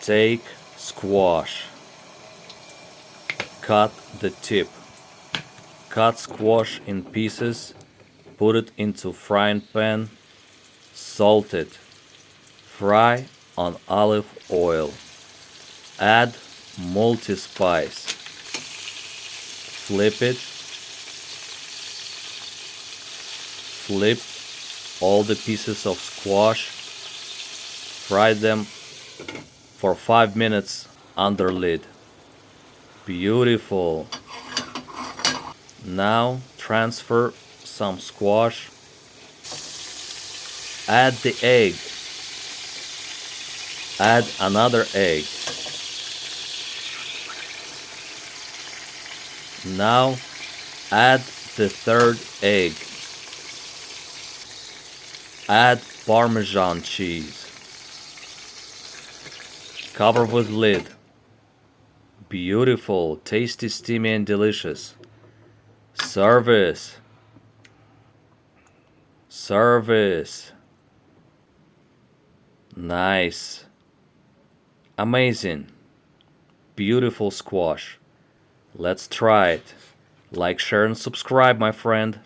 Take squash. Cut the tip. Cut squash in pieces. Put it into frying pan. Salt it. Fry on olive oil. Add multi-spice. Flip it. Flip all the pieces of squash. Fry them for 5 minutes under lid. Beautiful. Now transfer some squash. Add the egg. Add another egg. Now add the third egg. Add Parmesan cheese. Cover with lid. Beautiful, tasty, steamy, and delicious. Service. Service. Nice. Amazing. Beautiful squash. Let's try it. Like, share, and subscribe, my friend.